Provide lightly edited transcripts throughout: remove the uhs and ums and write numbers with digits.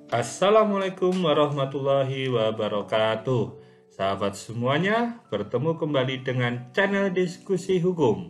Assalamualaikum warahmatullahi wabarakatuh. Sahabat semuanya, bertemu kembali dengan channel diskusi hukum.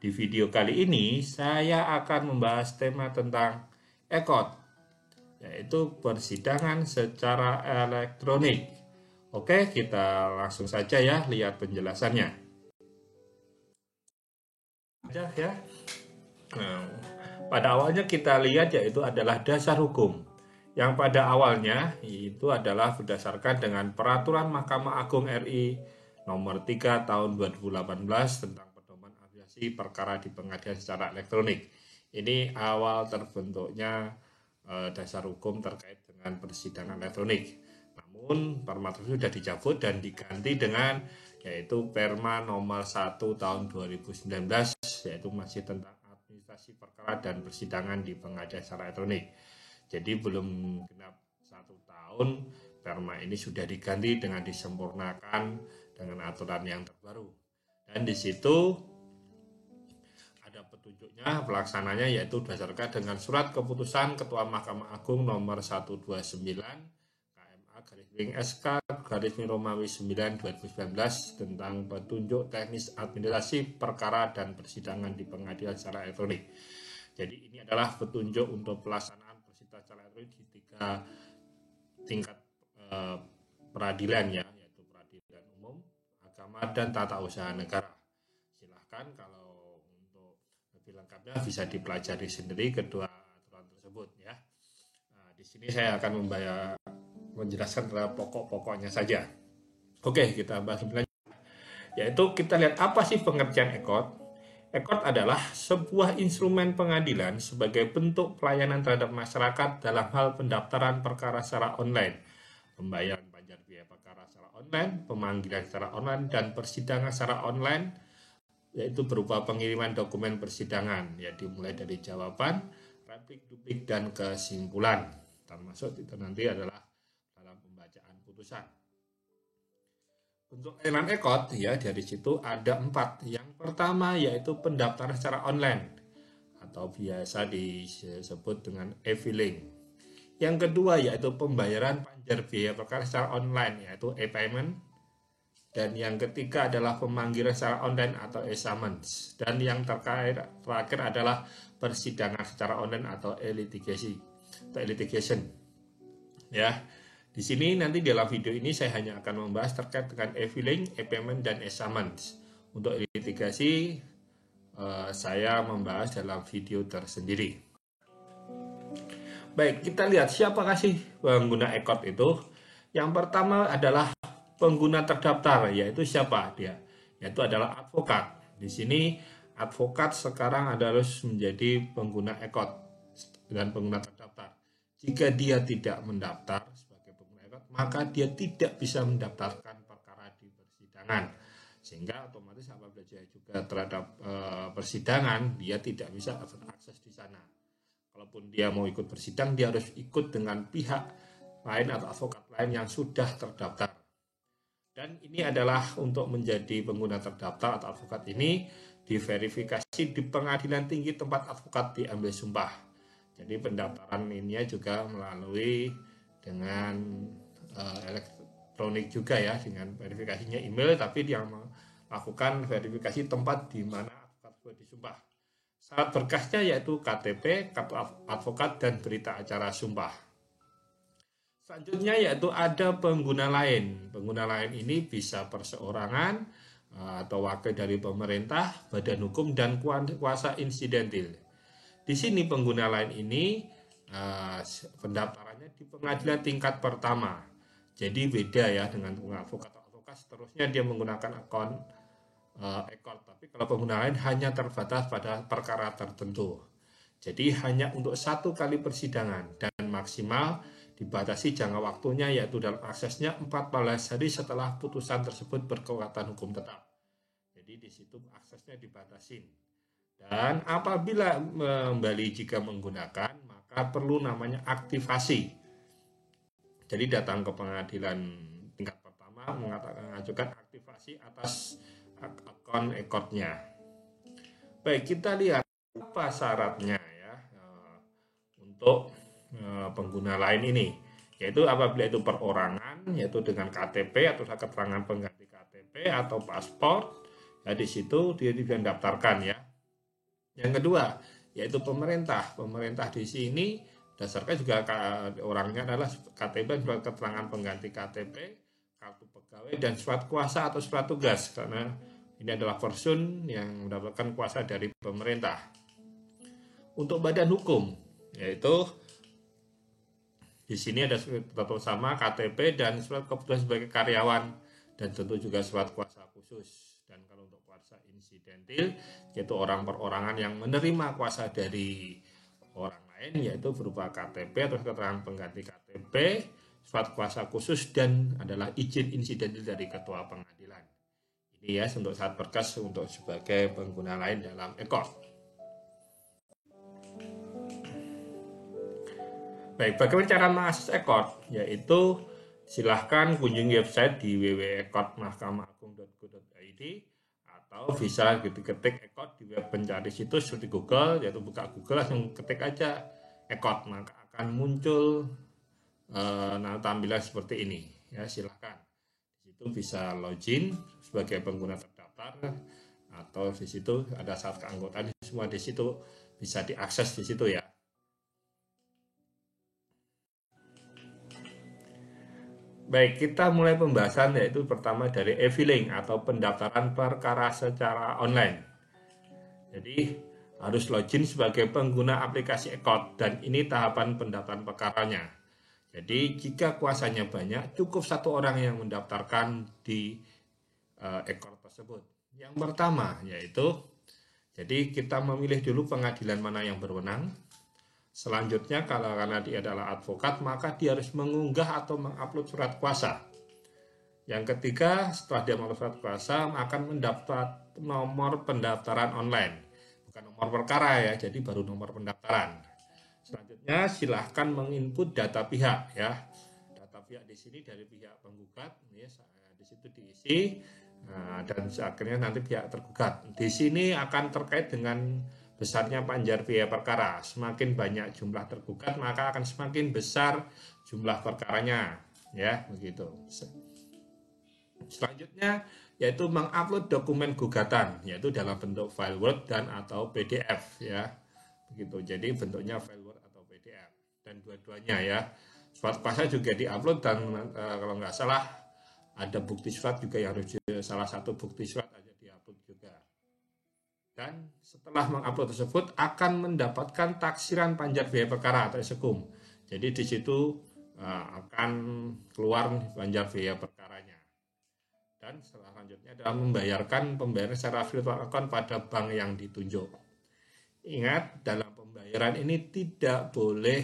Di video kali ini, saya akan membahas tema tentang EKOT, yaitu persidangan secara elektronik. Oke, kita langsung saja ya lihat penjelasannya. Ya. Nah, pada awalnya kita lihat yaitu adalah dasar hukum. Yang pada awalnya itu adalah berdasarkan dengan Peraturan Mahkamah Agung RI Nomor 3 Tahun 2018 tentang pedoman aviasi perkara di pengadilan secara elektronik. Ini awal terbentuknya dasar hukum terkait dengan persidangan elektronik. Namun Perma tersebut sudah dicabut dan diganti dengan yaitu Perma nomor 1 tahun 2019, yaitu masih tentang administrasi perkara dan persidangan di pengadilan secara elektronik. Jadi belum genap 1 tahun, Perma ini sudah diganti dengan disempurnakan dengan aturan yang terbaru. Dan di situ ada petunjuknya, pelaksananya yaitu berdasarkan dengan surat keputusan Ketua Mahkamah Agung nomor 129 KMA SK Romawi 9 2019 tentang petunjuk teknis administrasi perkara dan persidangan di pengadilan secara elektronik. Jadi ini adalah petunjuk untuk pelaksanaan secara elektronik di 3 tingkat peradilan ya, yaitu peradilan umum, agama, dan tata usaha negara. Silahkan kalau untuk lebih lengkapnya bisa dipelajari sendiri kedua aturan tersebut ya. Nah, di sini saya akan menjelaskan terhadap pokok-pokoknya saja. Oke, kita bahas lebih lanjut. Yaitu kita lihat apa sih pengertian EKOT. EKOT adalah sebuah instrumen pengadilan sebagai bentuk pelayanan terhadap masyarakat dalam hal pendaftaran perkara secara online, pembayaran pajak biaya perkara secara online, pemanggilan secara online, dan persidangan secara online, yaitu berupa pengiriman dokumen persidangan, yaitu mulai dari jawaban, replik, duplik, dan kesimpulan, termasuk itu nanti adalah dalam pembacaan putusan. Untuk layanan EKOT ya dari situ ada 4. Yang pertama yaitu pendaftaran secara online atau biasa disebut dengan e-filing. Yang kedua yaitu pembayaran pajak biaya perkara secara online yaitu e-payment. Dan yang ketiga adalah pemanggilan secara online atau e-summons. Dan yang terakhir adalah persidangan secara online atau e-litigation. Ya. Di sini nanti dalam video ini saya hanya akan membahas terkait dengan e-filing, e-payment, dan e-summons. Untuk litigasi saya membahas dalam video tersendiri. Baik, kita lihat siapakah sih pengguna EKOT itu. Yang pertama adalah pengguna terdaftar, yaitu siapa dia? Yaitu adalah advokat. Di sini advokat sekarang harus menjadi pengguna EKOT dan pengguna terdaftar. Jika dia tidak mendaftar maka dia tidak bisa mendaftarkan perkara di persidangan, sehingga otomatis apabila dia juga terhadap persidangan dia tidak bisa akses di sana. Kalaupun dia mau ikut persidang, dia harus ikut dengan pihak lain atau advokat lain yang sudah terdaftar. Dan ini adalah untuk menjadi pengguna terdaftar atau advokat ini diverifikasi di pengadilan tinggi tempat advokat diambil sumpah. Jadi pendaftaran ini juga melalui dengan elektronik juga ya, dengan verifikasinya email, tapi dia melakukan verifikasi tempat di mana advokat disumpah. Syarat berkasnya yaitu KTP, kartu advokat, dan berita acara sumpah. Selanjutnya yaitu ada pengguna lain. Pengguna lain ini bisa perseorangan atau wakil dari pemerintah, badan hukum, dan kuasa insidentil. Di sini pengguna lain ini pendaftarannya di pengadilan tingkat pertama. Jadi beda ya dengan advokat. Seterusnya dia menggunakan akun EKOT. Tapi kalau pengguna lain hanya terbatas pada perkara tertentu. Jadi hanya untuk 1 kali persidangan dan maksimal dibatasi jangka waktunya yaitu dalam aksesnya 14 hari setelah putusan tersebut berkekuatan hukum tetap. Jadi di situ aksesnya dibatasi. Dan apabila kembali jika menggunakan, maka perlu namanya aktivasi. Jadi datang ke pengadilan tingkat pertama mengajukan aktivasi atas akun EKOT-nya. Baik, kita lihat apa syaratnya ya untuk pengguna lain ini. yaitu apabila itu perorangan, yaitu dengan KTP atau keterangan pengganti KTP atau paspor, ya di situ dia bisa mendaftarkan ya. Yang kedua, yaitu pemerintah. Pemerintah di sini dasarkan juga orangnya adalah KTP, surat keterangan pengganti KTP, kartu pegawai, dan surat kuasa atau surat tugas, karena ini adalah person yang mendapatkan kuasa dari pemerintah. Untuk badan hukum, yaitu di sini ada tetap sama KTP dan surat keputusan sebagai karyawan, dan tentu juga surat kuasa khusus. Dan kalau untuk kuasa insidentil, yaitu orang perorangan yang menerima kuasa dari orang lain, yaitu berupa KTP atau keterangan pengganti KTP, surat kuasa khusus, dan adalah izin insidentil dari ketua pengadilan. Ini ya untuk saat berkas untuk sebagai pengguna lain dalam EKOT. Baik, bagaimana cara mengakses EKOT? Yaitu silahkan kunjungi website di www.ekotmahkamaagung.go.id atau bisa ketik EKOT di web pencari situs seperti Google, yaitu buka Google langsung ketik aja EKOT, maka akan muncul tampilan seperti ini. Ya, silahkan. Di situ bisa login sebagai pengguna terdaftar atau di situ ada syarat keanggotaan, semua di situ bisa diakses di situ ya. Baik, kita mulai pembahasan yaitu pertama dari e-filing atau pendaftaran perkara secara online. Jadi harus login sebagai pengguna aplikasi EKOT dan ini tahapan pendaftaran perkaranya. Jadi jika kuasanya banyak, cukup satu orang yang mendaftarkan di EKOT tersebut. Yang pertama yaitu, jadi kita memilih dulu pengadilan mana yang berwenang. Selanjutnya, karena dia adalah advokat, maka dia harus mengunggah atau mengupload surat kuasa. Yang ketiga, setelah dia mengupload surat kuasa, akan mendapat nomor pendaftaran online. Bukan nomor perkara ya, jadi baru nomor pendaftaran. Selanjutnya, silahkan menginput data pihak ya. Data pihak di sini dari pihak penggugat, ya, di situ diisi, dan akhirnya nanti pihak tergugat. Di sini akan terkait dengan besarnya panjar biaya perkara. Semakin banyak jumlah tergugat, maka akan semakin besar jumlah perkaranya, ya begitu. Selanjutnya yaitu mengupload dokumen gugatan, yaitu dalam bentuk file Word dan atau PDF, ya begitu. Jadi bentuknya file Word atau PDF, dan dua-duanya ya. Surat kuasa juga diupload dan kalau nggak salah ada bukti surat juga yang harus salah satu bukti surat aja diupload juga. Dan setelah mengupload tersebut akan mendapatkan taksiran panjar biaya perkara atau SEKUM. Jadi di situ akan keluar panjar biaya perkaranya. Dan selanjutnya adalah membayarkan pembayaran secara virtual account pada bank yang ditunjuk. Ingat, dalam pembayaran ini tidak boleh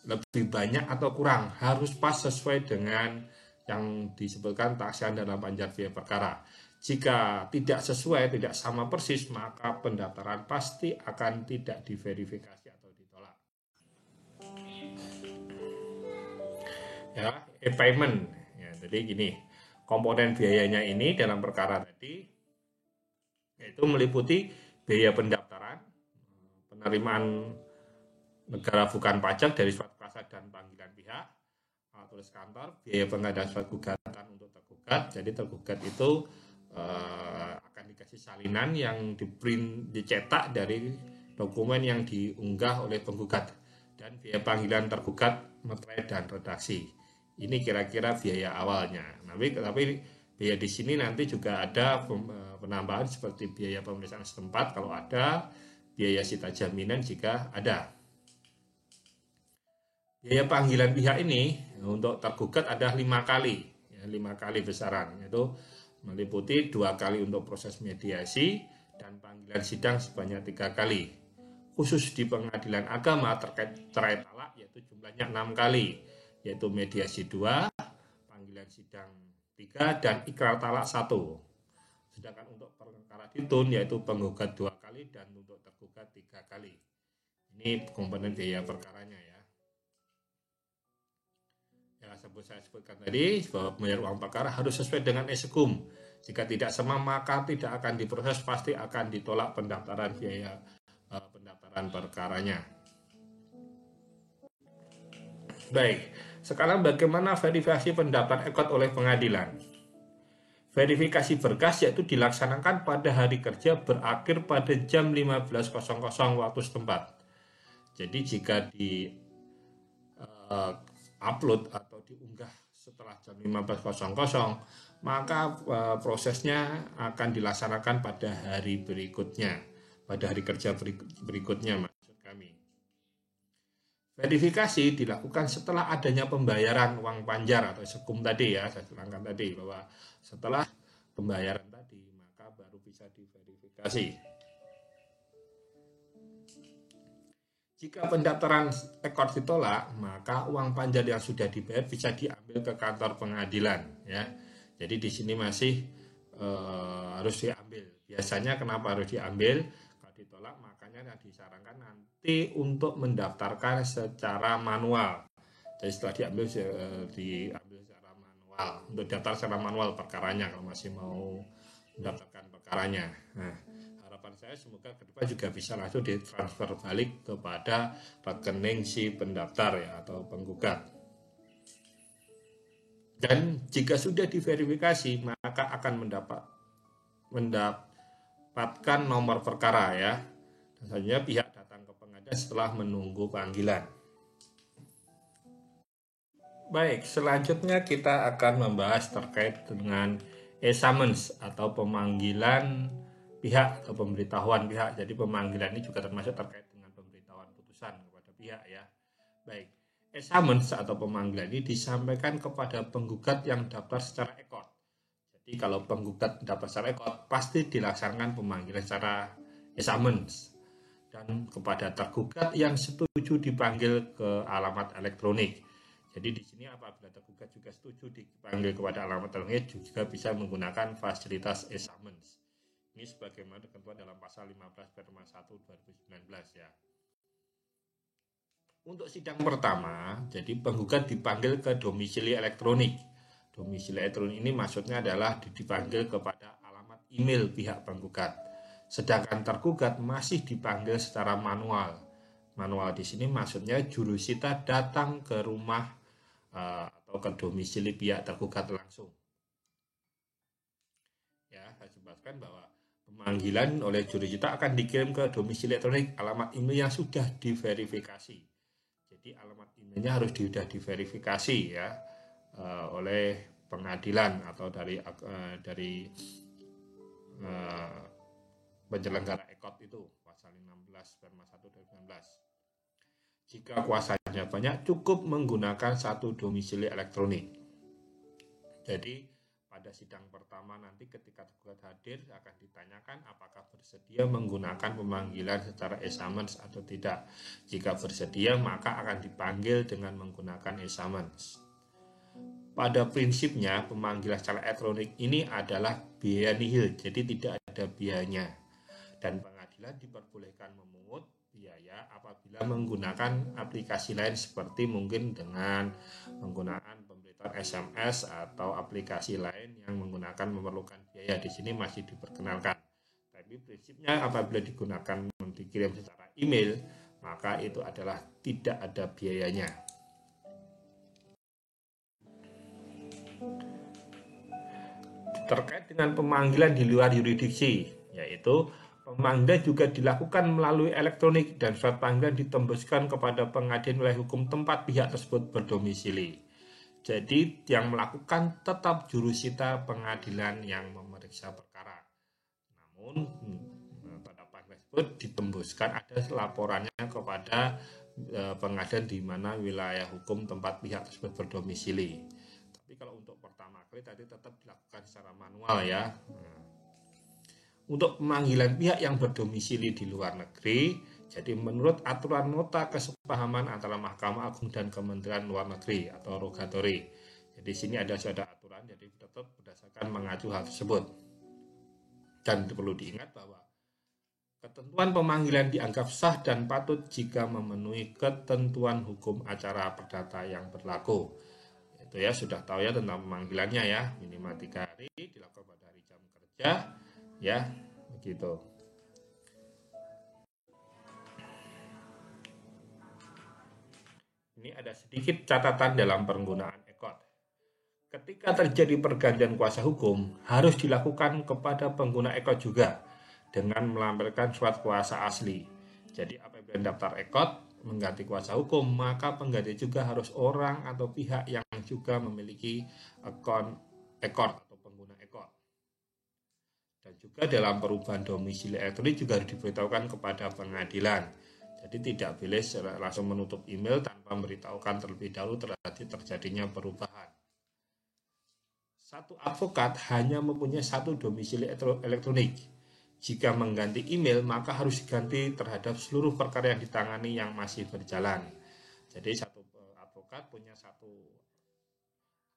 lebih banyak atau kurang, harus pas sesuai dengan yang disebutkan taksiran dalam panjar biaya perkara. Jika tidak sesuai, tidak sama persis, maka pendaftaran pasti akan tidak diverifikasi atau ditolak. Ya, e-payment. Ya, jadi gini, komponen biayanya ini dalam perkara tadi yaitu meliputi biaya pendaftaran, penerimaan negara bukan pajak dari surat kuasa dan panggilan pihak, tulis kantor, biaya pengadaan surat gugatan untuk tergugat. Jadi tergugat itu akan dikasih salinan yang dicetak dari dokumen yang diunggah oleh penggugat, dan biaya panggilan tergugat, materai dan redaksi. Ini kira-kira biaya awalnya. Tapi biaya di sini nanti juga ada penambahan seperti biaya pemeriksaan setempat kalau ada, biaya sita jaminan jika ada. Biaya panggilan pihak ini untuk tergugat ada 5 kali, ya, 5 kali besaran, yaitu meliputi 2 kali untuk proses mediasi dan panggilan sidang sebanyak 3 kali. Khusus di pengadilan agama terkait cerai talak yaitu jumlahnya 6 kali, yaitu mediasi 2, panggilan sidang 3, dan ikrar talak 1. Sedangkan untuk perkara ditun yaitu penggugat 2 kali dan untuk tergugat 3 kali. Ini komponen biaya perkaranya ya. Saya sebutkan tadi bahwa membayar uang perkara harus sesuai dengan SEKUM. Jika tidak sama maka tidak akan diproses, pasti akan ditolak pendaftaran biaya pendaftaran perkaranya. Baik, sekarang bagaimana verifikasi pendaftaran ekot oleh pengadilan? Verifikasi berkas yaitu dilaksanakan pada hari kerja berakhir pada jam 15.00 waktu setempat. Jadi jika di upload atau diunggah setelah jam 15.00, maka prosesnya akan dilaksanakan pada hari berikutnya, pada hari kerja berikutnya maksud kami. Verifikasi dilakukan setelah adanya pembayaran uang panjar atau sekum tadi ya, saya terangkan tadi bahwa setelah pembayaran tadi maka baru bisa diverifikasi. Jika pendaftaran ekor ditolak, maka uang panjar yang sudah dibayar bisa diambil ke kantor pengadilan ya. Jadi di sini masih harus diambil. Biasanya kenapa harus diambil? Kalau ditolak makanya disarankan nanti untuk mendaftarkan secara manual. Jadi setelah diambil secara manual. Untuk daftar secara manual perkaranya kalau masih mau mendaftarkan perkaranya. Nah, harapan saya semoga ke depan juga bisa langsung ditransfer balik kepada rekening si pendaftar ya atau penggugat. Dan jika sudah diverifikasi maka akan mendapatkan nomor perkara ya. Dan selanjutnya pihak datang ke pengadilan setelah menunggu panggilan. Baik, selanjutnya kita akan membahas terkait dengan e-summons atau pemanggilan pihak atau pemberitahuan pihak. Jadi pemanggilan ini juga termasuk terkait dengan pemberitahuan putusan kepada pihak ya. Baik, e-summons atau pemanggilan ini disampaikan kepada penggugat yang daftar secara ekor. Jadi kalau penggugat daftar secara ekor pasti dilaksanakan pemanggilan secara e-summons dan kepada tergugat yang setuju dipanggil ke alamat elektronik. Jadi di sini apabila tergugat juga setuju dipanggil kepada alamat elektronik juga bisa menggunakan fasilitas e-summons. Ini sebagaimana ketentuan dalam pasal 15 Perma 1 2019 ya. Untuk sidang pertama, jadi penggugat dipanggil ke domisili elektronik. Domisili elektronik ini maksudnya adalah dipanggil kepada alamat email pihak penggugat. Sedangkan tergugat masih dipanggil secara manual. Manual di sini maksudnya jurusita datang ke rumah atau ke domisili pihak tergugat langsung. Ya, saya jelaskan bahwa pemanggilan oleh jurusita akan dikirim ke domisili elektronik alamat email yang sudah diverifikasi. Jadi alamat emailnya harus sudah diverifikasi ya oleh pengadilan atau dari penyelenggara ekot itu pasal 16 Perma 1 2019. Jika kuasanya banyak, cukup menggunakan satu domisili elektronik. Jadi pada sidang pertama nanti ketika tergugat hadir akan ditanyakan apakah bersedia menggunakan pemanggilan secara e-summons atau tidak. Jika bersedia maka akan dipanggil dengan menggunakan e-summons. Pada prinsipnya pemanggilan secara elektronik ini adalah biaya nihil, jadi tidak ada biayanya. Dan pengadilan diperbolehkan memungut biaya apabila menggunakan aplikasi lain seperti mungkin dengan menggunakan pemberitaan SMS atau aplikasi lain yang menggunakan memerlukan biaya. Di sini masih diperkenalkan. Tapi prinsipnya apabila digunakan dikirim secara email, maka itu adalah tidak ada biayanya. Terkait dengan pemanggilan di luar yurisdiksi, yaitu pemanggilan juga dilakukan melalui elektronik dan surat panggilan ditembuskan kepada pengadilan wilayah hukum tempat pihak tersebut berdomisili. Jadi yang melakukan tetap jurusita pengadilan yang memeriksa perkara. Namun pada panggilan tersebut ditembuskan ada laporannya kepada pengadilan di mana wilayah hukum tempat pihak tersebut berdomisili. Tapi kalau untuk pertama kali tadi tetap dilakukan secara manual ya. Untuk pemanggilan pihak yang berdomisili di luar negeri, jadi menurut aturan nota kesepahaman antara Mahkamah Agung dan Kementerian Luar Negeri atau rogatori. Jadi sini ada aturan, jadi tetap berdasarkan mengacu hal tersebut. Dan perlu diingat bahwa ketentuan pemanggilan dianggap sah dan patut jika memenuhi ketentuan hukum acara perdata yang berlaku. Itu ya sudah tahu ya tentang pemanggilannya ya, minimal 3 hari dilakukan pada hari jam kerja. Ya, begitu. Ini ada sedikit catatan dalam penggunaan ECOT. Ketika terjadi pergantian kuasa hukum, harus dilakukan kepada pengguna ECOT juga dengan melampirkan surat kuasa asli. Jadi apabila daftar ECOT mengganti kuasa hukum, maka pengganti juga harus orang atau pihak yang juga memiliki akun ECOT atau pengguna ECOT. Dan juga dalam perubahan domisili elektronik juga harus diberitahukan kepada pengadilan. Jadi tidak boleh langsung menutup email tanpa memberitahukan terlebih dahulu terjadinya perubahan. Satu advokat hanya mempunyai satu domisili elektronik. Jika mengganti email, maka harus diganti terhadap seluruh perkara yang ditangani yang masih berjalan. Jadi satu advokat punya satu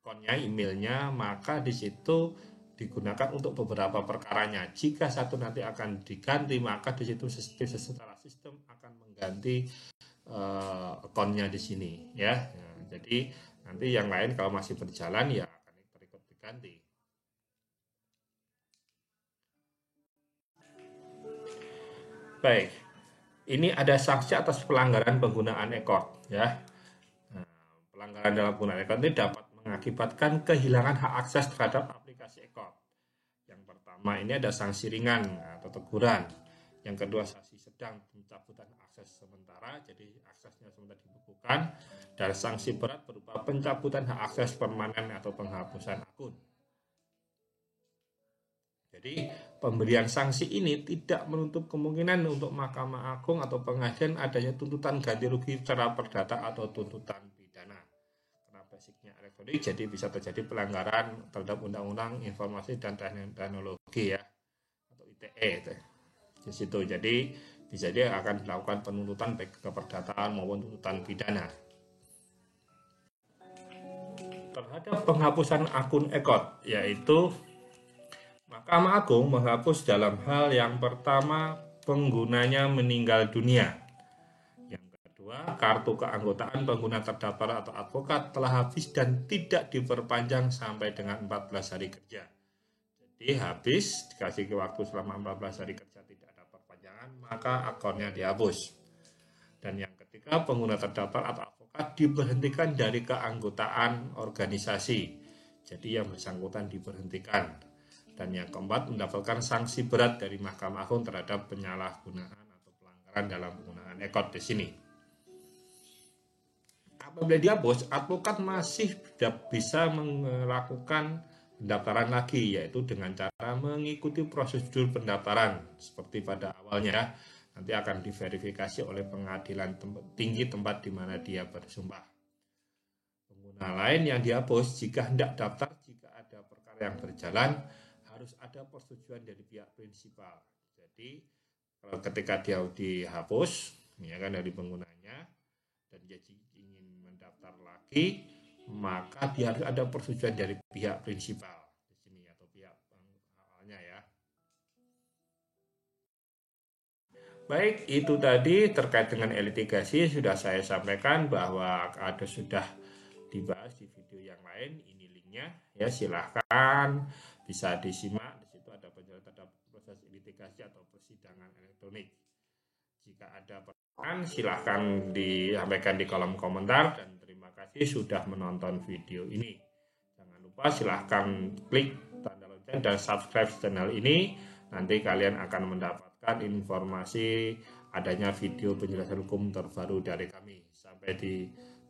akunnya, emailnya, maka di situ digunakan untuk beberapa perkaranya. Jika satu nanti akan diganti, maka di situ secara sistem akan mengganti akunnya di sini, ya. Nah, jadi nanti yang lain kalau masih berjalan ya akan terikut diganti. Baik, ini ada sanksi atas pelanggaran penggunaan ECOT, ya. Nah, pelanggaran dalam penggunaan ECOT ini dapat mengakibatkan kehilangan hak akses terhadap aplikasi ECOT. Yang pertama ini ada sanksi ringan atau teguran. Yang kedua sanksi sedang, pencabutan akses sementara, jadi aksesnya sementara dibekukan. Dan sanksi berat berupa pencabutan hak akses permanen atau penghapusan akun. Jadi pemberian sanksi ini tidak menutup kemungkinan untuk Mahkamah Agung atau pengadilan adanya tuntutan ganti rugi secara perdata atau tuntutan pidana. Karena basicnya elektronik, jadi bisa terjadi pelanggaran terhadap Undang-Undang Informasi dan Teknologi, ya, atau ITE di situ. Jadi bisa dia akan dilakukan penuntutan baik keperdataan maupun tuntutan pidana. Terhadap penghapusan akun ECOT, yaitu Mahkamah Agung menghapus dalam hal yang pertama penggunanya meninggal dunia. Yang kedua, kartu keanggotaan pengguna terdaftar atau advokat telah habis dan tidak diperpanjang sampai dengan 14 hari kerja. Jadi habis, dikasih waktu selama 14 hari kerja tidak ada perpanjangan, maka akunnya dihapus. Dan yang ketiga, pengguna terdaftar atau advokat diberhentikan dari keanggotaan organisasi. Jadi yang bersangkutan diberhentikan. Dan yang keempat, mendapatkan sanksi berat dari Mahkamah Agung terhadap penyalahgunaan atau pelanggaran dalam penggunaan ECOT di sini. Apabila dihapus, advokat masih bisa melakukan pendaftaran lagi, yaitu dengan cara mengikuti prosedur pendaftaran seperti pada awalnya. Nanti akan diverifikasi oleh pengadilan tinggi tempat di mana dia bersumpah. Pengguna lain yang dihapus jika hendak daftar, jika ada perkara yang berjalan, harus ada persetujuan dari pihak prinsipal. Jadi ketika dia dihapus, ya kan, dari penggunanya, dan dia ingin mendaftar lagi, maka dia harus ada persetujuan dari pihak prinsipal di sini atau pihak awalnya, ya. Baik, itu tadi terkait dengan litigasi sudah saya sampaikan bahwa ada sudah dibahas di video yang lain. Ini linknya, ya, silahkan bisa disimak. Di situ ada penjelasan terhadap proses litigasi atau persidangan elektronik. Jika ada pertanyaan, silahkan disampaikan di kolom komentar, dan terima kasih sudah menonton video ini. Jangan lupa silahkan klik tanda lonceng dan subscribe channel ini. Nanti kalian akan mendapatkan informasi adanya video penjelasan hukum terbaru dari kami. Sampai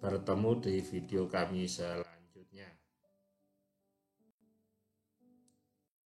bertemu di video kami selanjutnya.